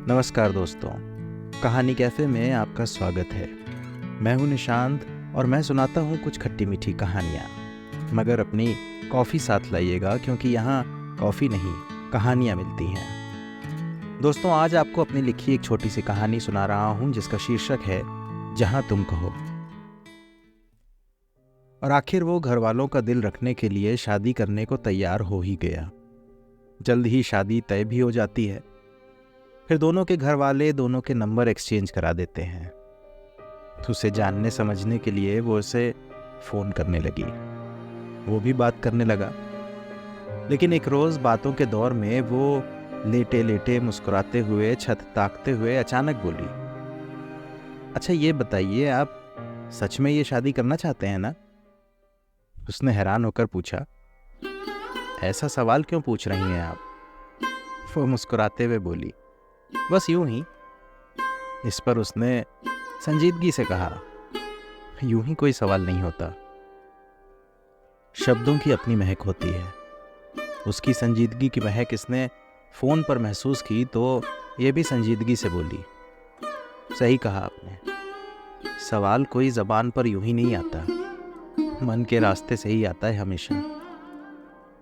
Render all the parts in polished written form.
नमस्कार दोस्तों, कहानी कैफ़े में आपका स्वागत है। मैं हूं निशांत और मैं सुनाता हूं कुछ खट्टी मीठी कहानियां। मगर अपनी कॉफ़ी साथ लाइएगा क्योंकि यहाँ कॉफ़ी नहीं, कहानियां मिलती हैं। दोस्तों, आज आपको अपनी लिखी एक छोटी सी कहानी सुना रहा हूं जिसका शीर्षक है जहां तुम कहो। और आखिर वो घर वालों का दिल रखने के लिए शादी करने को तैयार हो ही गया। जल्द ही शादी तय भी हो जाती है। फिर दोनों के घर वाले दोनों के नंबर एक्सचेंज करा देते हैं। तो उसे जानने समझने के लिए वो उसे फ़ोन करने लगी। वो भी बात करने लगा। लेकिन एक रोज़ बातों के दौर में वो लेटे लेटे मुस्कुराते हुए छत ताकते हुए अचानक बोली, अच्छा ये बताइए, आप सच में ये शादी करना चाहते हैं ना? उसने हैरान होकर पूछा, ऐसा सवाल क्यों पूछ रही हैं आप? वो मुस्कुराते हुए बोली, बस यूं ही। इस पर उसने संजीदगी से कहा, यूं ही कोई सवाल नहीं होता। शब्दों की अपनी महक होती है। उसकी संजीदगी की महक इसने फोन पर महसूस की तो ये भी संजीदगी से बोली, सही कहा आपने, सवाल कोई जबान पर यूं ही नहीं आता, मन के रास्ते से ही आता है हमेशा।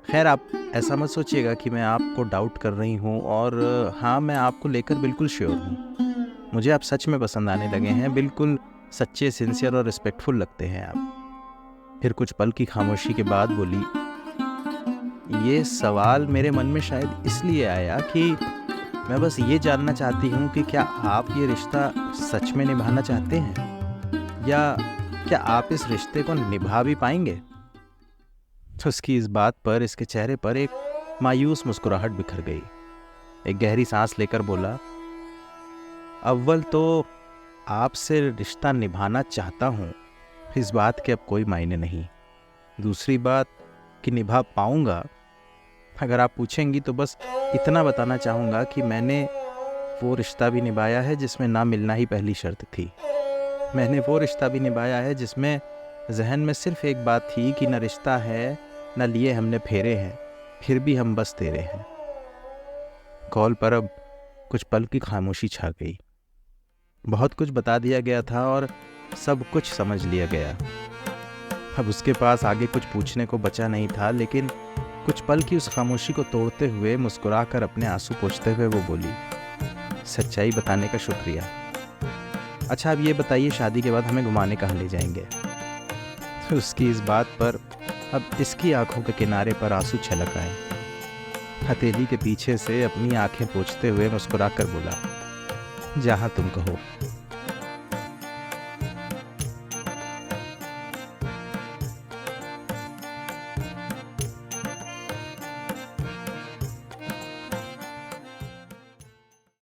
खैर, आप ऐसा मत सोचिएगा कि मैं आपको डाउट कर रही हूँ। और हाँ, मैं आपको लेकर बिल्कुल श्योर हूँ। मुझे आप सच में पसंद आने लगे हैं। बिल्कुल सच्चे, सिंसियर और रिस्पेक्टफुल लगते हैं आप। फिर कुछ पल की खामोशी के बाद बोली, ये सवाल मेरे मन में शायद इसलिए आया कि मैं बस ये जानना चाहती हूँ कि क्या आप ये रिश्ता सच में निभाना चाहते हैं, या क्या आप इस रिश्ते को निभा भी पाएंगे? तो उसकी इस बात पर इसके चेहरे पर एक मायूस मुस्कुराहट बिखर गई। एक गहरी सांस लेकर बोला, अव्वल तो आपसे रिश्ता निभाना चाहता हूँ, इस बात के अब कोई मायने नहीं। दूसरी बात कि निभा पाऊंगा, अगर आप पूछेंगी तो बस इतना बताना चाहूँगा कि मैंने वो रिश्ता भी निभाया है जिसमें ना मिलना ही पहली शर्त थी। मैंने वो रिश्ता भी निभाया है जिसमें जहन में सिर्फ एक बात थी कि न रिश्ता है, न लिए हमने फेरे हैं, फिर भी हम बस तेरे हैं। कॉल पर अब कुछ पल की खामोशी छा गई। बहुत कुछ बता दिया गया था और सब कुछ समझ लिया गया। अब उसके पास आगे कुछ पूछने को बचा नहीं था, लेकिन कुछ पल की उस खामोशी को तोड़ते हुए मुस्कुराकर अपने आंसू पोंछते हुए वो बोली, सच्चाई बताने का शुक्रिया। अच्छा, अब ये बताइए, शादी के बाद हमें घुमाने कहाँ ले जाएंगे? तो उसकी इस बात पर अब इसकी आंखों के किनारे पर आंसू छलक आए। हथेली के पीछे से अपनी आंखें पोंछते हुए मुस्कुराकर बोला, जहां तुम कहो।